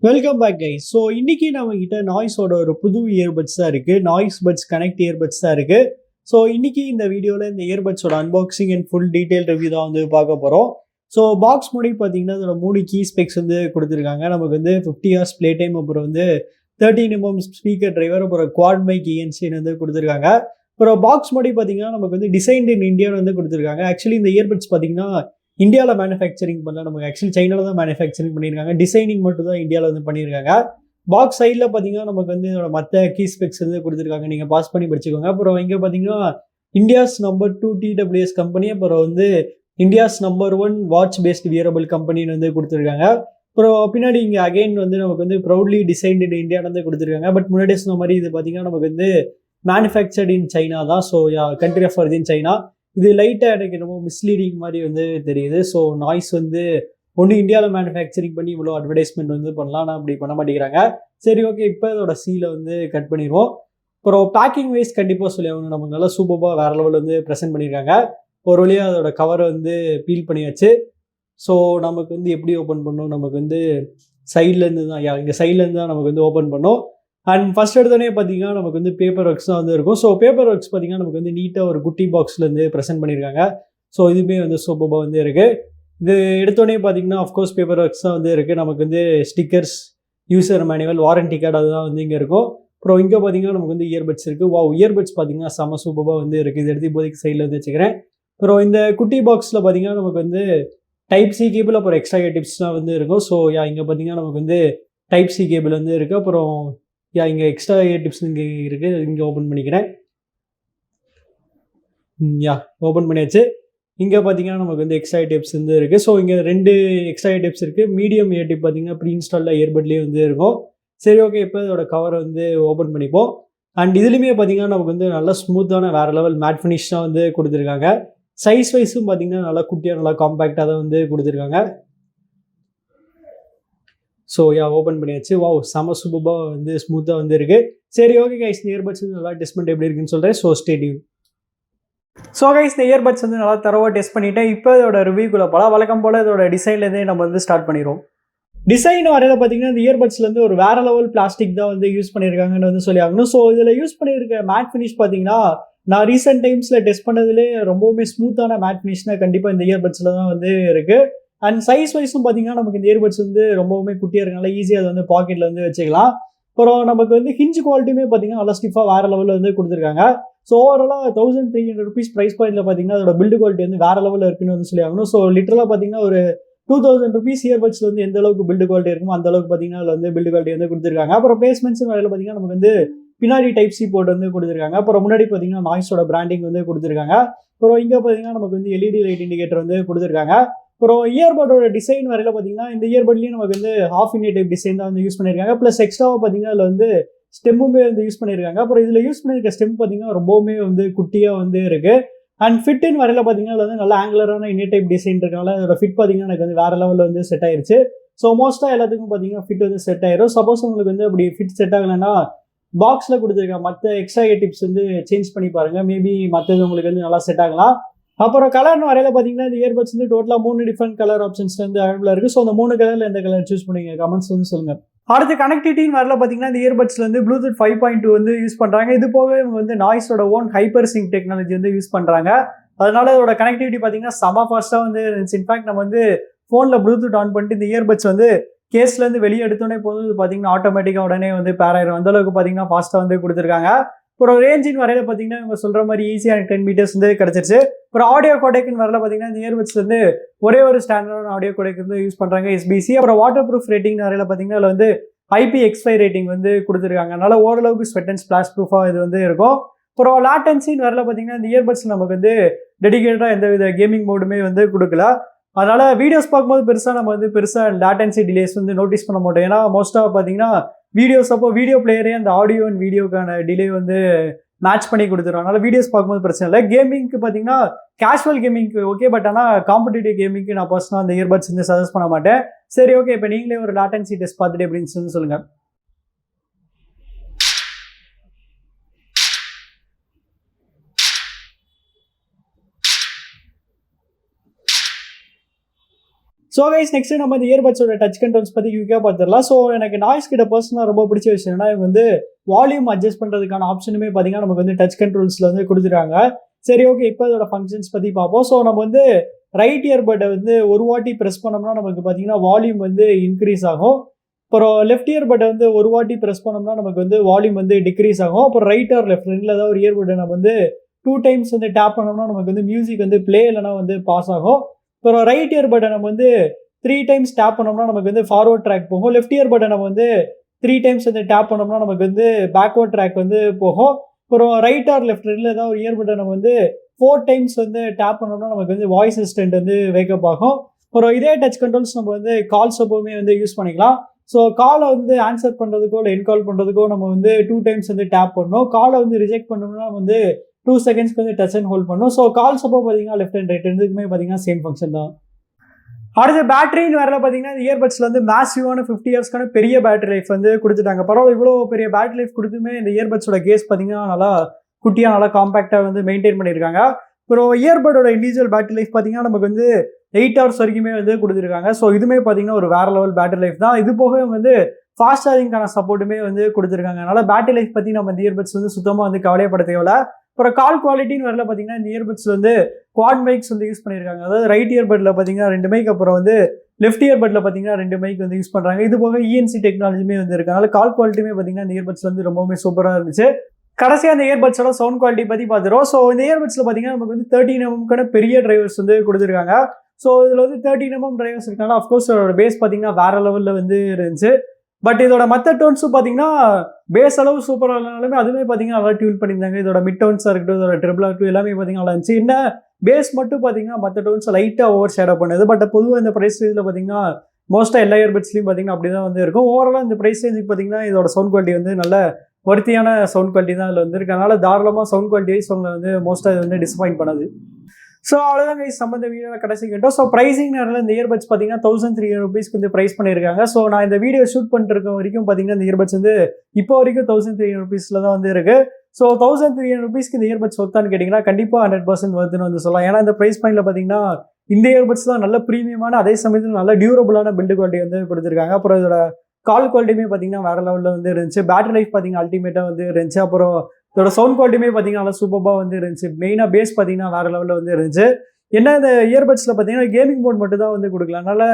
Welcome back guys. So இன்னைக்கு நம்ம கிட்ட நாய்ஸோட ஒரு புது இயர்பட்ஸ் தான் இருக்கு. நாய்ஸ் பட்ஸ் கனெக்ட் இயர்பட்ஸ் தான் இருக்கு. ஸோ இன்னைக்கு இந்த வீடியோவில் இந்த இயர்பட்ஸோட unboxing and full detail review தான் வந்து பார்க்க போகிறோம். ஸோ பாக்ஸ் முடி பார்த்தீங்கன்னா அதோட 3 கீ ஸ்பெக்ஸ் வந்து கொடுத்துருக்காங்க. நமக்கு வந்து 50 ஹவர்ஸ் ப்ளே டைம், அப்புறம் வந்து 13mm ஸ்பீக்கர் டிரைவர், அப்புறம் குவாட் மைக் இஎன்சின்னு வந்து கொடுத்துருக்காங்க. அப்புறம் பாக்ஸ் முடி பார்த்தீங்கன்னா நமக்கு வந்து டிசைன்ட் இன் இந்தியான்னு வந்து கொடுத்துருக்காங்க. ஆக்சுவலி இந்த இயர்பட்ஸ் பார்த்தீங்கன்னா இந்தியாவில் மேனுஃபேக்சரிங் பண்ணல, நமக்கு ஆக்சுவலி சைனாவில் தான் மேனுஃபேக்சரிங் பண்ணியிருக்காங்க. டிசைனிங் மட்டும் தான் இந்தியாவில் வந்து பண்ணியிருக்காங்க. பாக்ஸ் சைடில் பார்த்தீங்கன்னா நமக்கு வந்து இதோட மற்ற கீ ஸ்பெக்ஸ் வந்து கொடுத்துருக்காங்க. நீங்கள் பாஸ் பண்ணி படிச்சுக்கோங்க. அப்புறம் இங்கே பார்த்தீங்கன்னா இந்தியாஸ் நம்பர் 2 TWS கம்பெனி, அப்புறம் வந்து India's number 1 watch based wearable கம்பெனின்னு வந்து கொடுத்துருக்காங்க. அப்புறம் பின்னாடி இங்கே அகைன் வந்து நமக்கு வந்து ப்ரௌட்லி டிசைன்ட் இன் இந்தியான்னு வந்து கொடுத்துருக்காங்க. பட் முன்னாடி சொன்ன மாதிரி இது பார்த்தீங்கன்னா நமக்கு வந்து மேனுஃபேக்சர்ட் இன் சைனா தான். So country of origin China. இது லைட்டாக எனக்கு ரொம்ப மிஸ்லீடிங் மாதிரி வந்து தெரியுது. ஸோ நாய்ஸ் வந்து ஒன்று இந்தியாவில் மேனுஃபேக்சரிங் பண்ணி இவ்வளோ அட்வர்டைஸ்மெண்ட் வந்து பண்ணலாம், ஆனால் அப்படி பண்ண மாட்டேங்கிறாங்க. சரி, ஓகே, இப்போ இதோட சீலை வந்து கட் பண்ணிடுவோம். அப்புறம் பேக்கிங் வைஸ் கண்டிப்பாக சொல்லி அவங்க நமக்கு நல்லா சூப்பராக வேறு லெவலில் வந்து ப்ரெசென்ட் பண்ணியிருக்காங்க. ஒரு வழியாக அதோட கவரை வந்து பீல் பண்ணியாச்சு. ஸோ நமக்கு வந்து எப்படி ஓப்பன் பண்ணணும், நமக்கு வந்து சைட்லேருந்து தான், இங்கே சைட்லேருந்து தான் நமக்கு வந்து ஓப்பன் பண்ணோம். அண்ட் ஃபர்ஸ்ட் எடுத்தோடனே பார்த்தீங்கன்னா நமக்கு வந்து பேப்பர் ஒர்க்ஸ் தான் வந்து இருக்கும். ஸோ பேப்பர் ஒர்க்ஸ் பார்த்தீங்கன்னா நமக்கு வந்து நீட்டாக ஒரு குட்டி பாக்ஸ்லேருந்து ப்ரெசென்ட் பண்ணியிருக்காங்க. ஸோ இதுவுமே வந்து சூப்பராக வந்து இருக்குது. இது எடுத்தோடனே பார்த்தீங்கன்னா அஃப்கோர்ஸ் பேப்பர் ஒர்க்ஸ் தான் வந்து இருக்குது. நமக்கு வந்து stickers, user manual, warranty card அதுதான் வந்து இங்கே இருக்கும். அப்புறம் இங்கே பார்த்தீங்கன்னா நமக்கு வந்து இயர்பட்ஸ் இருக்குது. இயர்பட்ஸ் பார்த்தீங்கன்னா செம சூப்பராக வந்து இருக்குது. இது எடுத்து இப்போதைக்கு சைடில் வந்து வச்சுக்கிறேன். அப்புறம் இந்த குட்டி பாக்ஸில் பார்த்தீங்கன்னா நமக்கு வந்து டைப் சி கேபிள், அப்புறம் எக்ஸ்ட்ரா டிப்ஸ்லாம் வந்து இருக்கும். ஸோ இங்கே பார்த்தீங்கன்னா நமக்கு வந்து டைப் சி கேபிள் வந்து இருக்குது. அப்புறம் இங்கே எக்ஸ்ட்ரா டிப்ஸ் இங்கே இருக்குது. இங்கே ஓப்பன் பண்ணிக்கிறேன். ஓப்பன் பண்ணியாச்சு. இங்கே பார்த்தீங்கன்னா நமக்கு வந்து எக்ஸ்ட்ரா டிப்ஸ் வந்து இருக்குது. ஸோ இங்கே 2 எக்ஸ்ட்ரா டிப்ஸ் இருக்குது. மீடியம் இயர் டிப் பார்த்தீங்கன்னா ப்ரீ இன்ஸ்டாலில் இயர்பட்லேயே வந்து இருக்கும். சரி, ஓகே, இப்போ இதோட கவரை வந்து ஓப்பன் பண்ணிப்போம். அண்ட் இதுலேயுமே பார்த்தீங்கன்னா நமக்கு வந்து நல்லா ஸ்மூத்தான வேறு லெவல் மேட் ஃபினிஷ் தான் வந்து கொடுத்துருக்காங்க. சைஸ் வைஸும் பார்த்தீங்கன்னா நல்லா குட்டியாக நல்லா காம்பேக்டாக தான் வந்து கொடுத்துருக்காங்க. ஸோ ஓப்பன் பண்ணியாச்சு. செம சூப்பராக வந்து ஸ்மூத்தாக வந்து இருக்குது. சரி, ஓகே கைஸ், இந்த இயர்பட்ஸ் வந்து நல்லா டெஸ்ட் பண்ணிட்டு எப்படி இருக்குன்னு சொல்கிறேன். So stay tune. So guys, இந்த இயர்பட்ஸ் வந்து நல்லா தரவாக டெஸ்ட் பண்ணிவிட்டேன். இப்போ இதோட ரிவ்யூக்குள்ளே போகலாம். வழக்கம் போல் இதோட டிசைன்லேருந்தே நம்ம வந்து ஸ்டார்ட் பண்ணிடுவோம். டிசைன் வரையில் பார்த்தீங்கன்னா இந்த இயர்பட்ஸ்லேருந்து ஒரு வேறு லெவல் பிளாஸ்டிக் தான் வந்து யூஸ் பண்ணியிருக்காங்கன்னு வந்து சொல்லி ஆகணும். ஸோ இதில் யூஸ் பண்ணியிருக்க மேட் ஃபினிஷ் பார்த்தீங்கன்னா நான் ரீசெண்ட் டைம்ஸில் டெஸ்ட் பண்ணதுலே ரொம்பவுமே ஸ்மூத்தான மேட் ஃபினிஷ்னால் கண்டிப்பாக இந்த இயர்பட்ஸில் தான் வந்து இருக்குது. அண்ட் சைஸ் வைஸும் பார்த்தீங்கன்னா நமக்கு இந்த இயர்பட்ஸ் வந்து ரொம்பவுமே குட்டியாக இருக்கனால ஈஸியாக அதை வந்து பாக்கெட்டில் வந்து வச்சுக்கலாம். அப்புறம் நமக்கு வந்து ஹிஞ்ச் குவாலிட்டியுமே பார்த்தீங்கன்னா நல்லா ஸ்டிஃபாக வேறு லெவலில் வந்து கொடுத்துருக்காங்க. ஸோ ஓவராலாக 1300 rupees ப்ரைஸ் பாயிண்டில் பார்த்தீங்கன்னா அதோட பில்டு குவாலிட்டி வந்து வேறு லெவலில் இருக்குன்னு வந்து சொல்லி ஆகணும். ஸோ லிட்டரலாக பார்த்தீங்கன்னா ஒரு 2000 rupees இயர்பட்ஸ் வந்து எந்த அளவுக்கு பில்டு குவாலிட்டி இருக்குமோ அந்த அளவுக்கு பார்த்தீங்கன்னா அதில் வந்து பில்டு குவாலிட்டி வந்து கொடுத்துருக்காங்க. அப்புறம் பிளேஸ்மெண்ட்ஸ் வரையில் பார்த்தீங்கன்னா நமக்கு வந்து பின்னாடி டைப் சி போர்ட் வந்து கொடுத்துருக்காங்க. அப்புறம் முன்னாடி பார்த்தீங்கன்னா நாய்ஸோட பிராண்டிங் வந்து கொடுத்துருக்காங்க. அப்புறம் இங்கே பார்த்தீங்கன்னா நமக்கு வந்து எல்இடி லைட் இண்டிகேட்டர் வந்து கொடுத்துருக்காங்க. அப்புறம் இயர்பட்டோட டிசைன் வரையில் பார்த்தீங்கன்னா இந்த இயர்பட்லேயும் நமக்கு வந்து ஹாஃப் இண்டியா டைப் டிசைன் தான் வந்து யூஸ் பண்ணியிருக்காங்க. ப்ளஸ் எக்ஸ்ட்ராவாக பார்த்தீங்கன்னா அதில் வந்து ஸ்டெம்முமே வந்து யூஸ் பண்ணியிருக்காங்க. அப்புறம் இதில் யூஸ் பண்ணியிருக்க ஸ்டெம் பார்த்தீங்கன்னா ரொம்பவுமே வந்து குட்டியாக வந்து இருக்குது. அண்ட் ஃபிட்டின் வரையில் பார்த்தீங்கன்னா அதில் வந்து நல்ல ஆங்குலரான இண்டியா டைப் டிசைன் இருக்கனால அதோட ஃபிட் பார்த்தீங்கன்னா எனக்கு வந்து வேறு லெவலில் வந்து செட் ஆயிருச்சு. ஸோ மோஸ்ட்டாக எல்லாத்துக்கும் பார்த்தீங்கன்னா ஃபிட் வந்து செட் ஆயிரும். சப்போஸ் உங்களுக்கு வந்து அப்படி ஃபிட் செட் ஆகலைன்னா பாக்ஸில் கொடுத்துருக்க மற்ற எக்ஸ்ட்ரா டிப்ஸ் வந்து சேஞ்ச் பண்ணி பாருங்கள். மேபி மற்றது உங்களுக்கு வந்து நல்லா செட் ஆகலாம். அப்புறம் கலர்னு வரையில் பார்த்தீங்கன்னா இந்த இயர்பட்ஸ் வந்து டோட்டலாக 3 டிஃப்ரெண்ட் கலர் ஆப்ஷன்ஸ் வந்து அவைலபிளாக இருக்குது. ஸோ அந்த 3 கலரில் எந்த கலர் சூஸ் பண்ணுவீங்க கமெண்ட்ஸ் வந்து சொல்லுங்கள். அடுத்து கனெக்டிவிட்டின்னு வரல பார்த்தீங்கன்னா இந்த இயர்பட்ஸில் வந்து ப்ளூடூத் 5.2 வந்து யூஸ் பண்ணுறாங்க. இது போக இவங்க வந்து நாய்ஸோட ஓன் ஹைப்பர்சிங்க் டெக்னாலஜி வந்து யூஸ் பண்ணுறாங்க. அதனால இதோட கனெக்டிவிட்டி பார்த்தீங்கன்னா செம ஃபாஸ்ட்டாக வந்து இருந்துச்சு. இன்ஃபேக்ட் நம்ம வந்து ஃபோனில் ப்ளூடூத் ஆன் பண்ணிட்டு இந்த இயர்பட்ஸ் வந்து கேஸ்லேருந்து வெளியே எடுத்தோடனே போது பார்த்தீங்கன்னா ஆட்டோமேட்டிக்காக உடனே வந்து பேர் ஆயிரும். அந்தளவுக்கு பார்த்தீங்கன்னா ஃபாஸ்ட்டாக வந்து கொடுத்துருக்காங்க. அப்புறம் ரேஞ்சின் வரையில் பார்த்தீங்கன்னா இவங்க சொல்கிற மாதிரி ஈஸியாக 10 meters வந்து கிடச்சிருச்சு. அப்புறம் ஆடியோ கோடெக்னு வரல பார்த்தீங்கன்னா இந்த இயர்பட்ஸ் வந்து ஒரே ஒரு ஸ்டாண்டர்டான ஆடியோ கோடெக் வந்து யூஸ் பண்ணுறாங்க, எஸ்பிசி. அப்புறம் வாட்டர் ப்ரூஃப் ரேட்டிங் வரையில் பார்த்தீங்கன்னா அதில் வந்து IPX5 ரேட்டிங் வந்து கொடுத்துருக்காங்க. அதனால ஓரளவுக்கு ஸ்வெட் அண்ட் ஸ்பிளாஷ் ப்ரூஃபாக இது வந்து இருக்கும். அப்புறம் லாட்டன்சின்னு வரல பார்த்தீங்கன்னா இந்த இயர்பட்ஸ் நமக்கு வந்து டெடிகேட்டடாக எந்த வித கேமிங் மோடுமே வந்து கொடுக்கல. அதனால வீடியோஸ் பார்க்கும்போது நம்ம வந்து லாட்டன்சி டிலேஸ் வந்து நோட்டீஸ் பண்ண மாட்டோம். ஏன்னா மோஸ்ட்டாக பார்த்தீங்கன்னா வீடியோஸ் அப்போ வீடியோ பிளேயரே அந்த ஆடியோ அண்ட் வீடியோக்கான டிலே வந்து மேட்ச் பண்ணி கொடுத்துரும். அதனால வீடியோஸ் பார்க்கும்போது பிரச்சனை இல்லை. கேமிங்க்கு பார்த்தீங்கன்னா கேஷுவல் கேமிங்க்கு ஓகே, பட் ஆனால் காம்படிட்டிவ் கேமிங்க்கு நான் பர்சனலாக அந்த இயர்பட்ஸ் வந்து சஜஸ்ட் பண்ண மாட்டேன். சரி, ஓகே, இப்போ நீங்களே ஒரு லாட்டன்சி டெஸ்ட் பார்த்துட்டு எப்படின்னு சொல்லுங்கள். ஸோ கைஸ் நெக்ஸ்ட் நம்ம இந்த இயர்பட்ஸோட டச் கண்ட்ரோல்ஸ் பற்றி யூக்காக பார்த்துடலாம். ஸோ எனக்கு நாய்ஸ் கிட்ட பர்சனலாக ரொம்ப பிடிச்ச விஷயம் என்னன்னா, இவங்க வந்து வால்யூம் அட்ஜஸ்ட் பண்ணுறதுக்கான ஆப்ஷனுமே பார்த்தீங்கன்னா நமக்கு வந்து டச் கண்ட்ரோல்ஸில் வந்து கொடுத்துருக்காங்க. சரி ஓகே, இப்போ இதோட ஃபங்க்ஷன்ஸ் பற்றி பார்ப்போம். ஸோ நம்ம வந்து ரைட் இயர்பட்டை வந்து ஒரு வாட்டி ப்ரெஸ் பண்ணோம்னா நமக்கு பார்த்தீங்கன்னா வால்யூம் வந்து இன்க்ரீஸ் ஆகும். அப்புறம் லெஃப்ட் இயர்பட்டை வந்து ஒரு வாட்டி ப்ரெஸ் பண்ணோம்னா நமக்கு வந்து வால்யூம் வந்து டிக்ரீஸ் ஆகும். அப்புறம் ரைட் ஆர் லெஃப்ட் ரெண்டில் ஏதாவது ஒரு இயர்பட்டை நம்ம வந்து 2 டைம்ஸ் வந்து டேப் பண்ணோம்னா நமக்கு வந்து மியூசிக் வந்து ப்ளே இல்லைனா வந்து பாஸ் ஆகும். அப்புறம் ரைட் இயர்பட்டை நம்ம வந்து 3 டைம்ஸ் டேப் பண்ணோம்னா நமக்கு வந்து ஃபார்வர்ட் ட்ராக் போகும். லெஃப்ட் இயர்பட்டை நம்ம வந்து 3 டைம்ஸ் வந்து டேப் பண்ணோம்னா நமக்கு வந்து பேக்வர்ட் ட்ராக் வந்து போகும். அப்புறம் ரைட் ஆர் லெஃப்ட் ரெண்டில் ஏதாவது ஒரு இயர்பட்டை நம்ம வந்து 4 டைம்ஸ் வந்து டேப் பண்ணோம்னா நமக்கு வந்து வாய்ஸ் அசிஸ்டன்ட் வந்து வேக்கப் ஆகும். அப்புறம் இதே டச் கண்ட்ரோல்ஸ் நம்ம வந்து கால்ஸ் எப்பவுமே வந்து யூஸ் பண்ணிக்கலாம். ஸோ காலை வந்து ஆன்சர் பண்ணுறதுக்கோ இல்லை என்கால் பண்ணுறதுக்கோ நம்ம வந்து 2 டைம்ஸ் வந்து டேப் பண்ணணும். காலை வந்து ரிஜெக்ட் பண்ணணும்னா வந்து 2 செகண்ட்ஸ்க்கு வந்து டச் அண்ட் ஹோல்ட் பண்ணணும். ஸோ கால்ஸ் அப்போ பார்த்தீங்கன்னா லெஃப்ட் அண்ட் ரைட் ரெண்டுக்குமே பார்த்தீங்கன்னா சேம் ஃபங்க்ஷன் தான். அடுத்து பேட்டரின்னு வரல பார்த்தீங்கன்னா இந்த இயர்பட்ஸில் வந்து மேசிவான 50 இயர்ஸ்க்கான பெரிய பேட்டரி லைஃப் வந்து கொடுத்துட்டாங்க. பரவாயில்ல, இவ்வளோ பெரிய பேட்டரி லைஃப் கொடுத்துமே இந்த இயர்பட்ஸோட கேஸ் பார்த்தீங்கன்னா நல்லா குட்டியாக நல்லா காம்பேக்டாக வந்து மெயின்டைன் பண்ணியிருக்காங்க. அப்புறம் இயர்பட்டோட இண்டிவிஜுவல் பேட்டரி லைஃப் பார்த்தீங்கன்னா நமக்கு வந்து 8 ஹவர்ஸ் வரைக்குமே வந்து கொடுத்துருக்காங்க. ஸோ இதுவுமே பார்த்தீங்கன்னா ஒரு வேற லெவல் பேட்டரி லைஃப் தான். இது போக வந்து ஃபாஸ்ட் சார்ஜிங்கான சப்போர்ட்டுமே வந்து கொடுத்துருக்காங்க. அதனால பேட்டரி லைஃப் பற்றி நம்ம இந்த இயர்பட்ஸ் வந்து சுத்தமாக வந்து கவலையப்பட தேவையில்ல. அப்புறம் கால் குவாலிட்டின்னு வரல பார்த்தீங்கன்னா இந்த இயர்பட்ஸில் வந்து குவாட் மைக்ஸ் வந்து யூஸ் பண்ணியிருக்காங்க. அதாவது ரைட் இயர்பட்டில் பார்த்தீங்கன்னா 2 மைக், அப்புறம் வந்து லெஃப்ட் இயர்பட்டில் பார்த்தீங்கன்னா 2 மைக் வந்து யூஸ் பண்ணுறாங்க. இது போக இஎன்சி டெக்னாலஜியுமே வந்து இருக்கு. அதனால கால் குவாலிட்டியுமே பார்த்தீங்கன்னா இந்த இயர்பட்ஸ் வந்து ரொம்பவே சூப்பராக இருந்துச்சு. கடைசியாக அந்த இயர்பட்ஸோட சவுண்ட் குவாலிட்டி பற்றி பார்த்துரும். ஸோ இந்த இயர்பட்ஸில் பார்த்தீங்கன்னா நமக்கு வந்து 13 mm பெரிய டிரைவர்ஸ் வந்து கொடுத்துருக்காங்க. ஸோ இதில் வந்து 13 mm டிரைவர்ஸ் இருக்கனால அஃப்கோர்ஸ் இதோட பேஸ் பார்த்தீங்கன்னா வேற லெவலில் வந்து இருந்துச்சு. பட் இதோட மற்ற டோன்ஸும் பார்த்தீங்கன்னா பேஸ் அளவு சூப்பராக இல்லைனாலுமே அதுவுமே பார்த்தீங்கன்னா நல்லா டியூன் பண்ணியிருந்தாங்க. இதோட மிட் டோன்ஸாக இருக்கட்டும், இதோட ட்ரிபிளாக இருக்கட்டும், எல்லாமே பார்த்தீங்கன்னா நல்லா இருந்துச்சு. என்ன பேஸ் மட்டும் பார்த்தீங்கன்னா மற்ற டோன்ஸ் லைட்டாக ஓவர் ஷேடோ பண்ணுது. பட் பொதுவாக இந்த ப்ரைஸ் ரேஞ்சில் பார்த்தீங்கன்னா மோஸ்ட்டாக எல்லா இயர்பட்ஸ்லையும் பார்த்தீங்கன்னா அப்படி தான் வந்து இருக்கும். ஓவராலாக இந்த ப்ரைஸ் ரேஞ்சுக்கு பார்த்தீங்கன்னா இதோட சவுண்ட் குவாலிட்டி வந்து நல்ல ஒர்த்தியான சவுண்ட் குவாலிட்டி தான் இதில் வந்துருக்கு. அதனால தாராளமாக சவுண்ட் குவாலிட்டி வைஸ் உங்களை வந்து மோஸ்ட்டாக இது வந்து டிசப்பாயிண்ட் பண்ணாது. ஸோ அவ்வளோதான் கைஸ், நம்ம இந்த வீடியோவில் கடைசி கேட்டோம். ஸோ ப்ரைஸிங் நேரில் இந்த இயர்பட்ஸ் பார்த்தீங்கன்னா 1300 rupees வந்து ப்ரைஸ் பண்ணியிருக்காங்க. ஸோ நான் இந்த வீடியோ ஷூட் பண்ணிருக்க வரைக்கும் பார்த்தீங்கன்னா இந்த இயர்பட்ஸ் வந்து இப்போ வரைக்கும் 1300 rupees தான் வந்து இருக்கு. ஸோ 1300 rupees இந்த இயர்பட்ஸ் ஒர்த்தான்னு கேட்டிங்கன்னா கண்டிப்பாக 100% ஒர்த்துன்னு வந்து சொல்லலாம். ஏன்னா இந்த ப்ரைஸ் பாயிண்டில் பார்த்தீங்கன்னா இந்த இயர்பட்ஸ் தான் நல்ல ப்ரீமியமான, அதே சமயத்தில் நல்ல டியூரபிளான பில்டு குவாலிட்டி வந்து கொடுத்துருக்காங்க. அப்புறம் இதோட கால் குவாலிட்டியுமே பார்த்தீங்கன்னா வேற லெவலில் வந்து இருந்துச்சு. பேட்டரி லைஃப் பார்த்தீங்கன்னா அல்டிமேட்டாக வந்து இருந்துச்சு. அப்புறம் இதோட சவுண்ட் குவாலிட்டியுமே பார்த்தீங்கன்னா நல்லா சூப்பராக வந்து இருந்துச்சு. மெயினாக பேஸ் பார்த்தீங்கன்னா வேற லெவலில் வந்து இருந்துச்சு. என்ன இந்த இயர்பட்ஸில் பார்த்தீங்கன்னா கேமிங் மோட் மட்டும் தான் வந்து கொடுக்கலாம். அதனால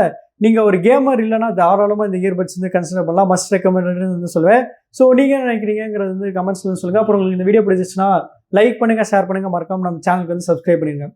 நீங்கள் ஒரு கேமர் இல்லைன்னா தாராளமாக இந்த இயர்பட்ஸ் வந்து கன்சிடர் பண்ணலாம். மஸ்ட் ரெக்கமெண்டட்னு வந்து சொல்லுவேன். ஸோ நீங்கள் என்ன நினைக்கிறீங்கிறது வந்து கமெண்ட்ஸில் சொல்லுங்கள். அப்புறம் உங்களுக்கு இந்த வீடியோ பிடிச்சிச்சுன்னா லைக் பண்ணுங்கள், ஷேர் பண்ணுங்கள், மறக்காம நம்ம சேனலுக்கு வந்து சப்ஸ்கிரைப் பண்ணிடுங்க.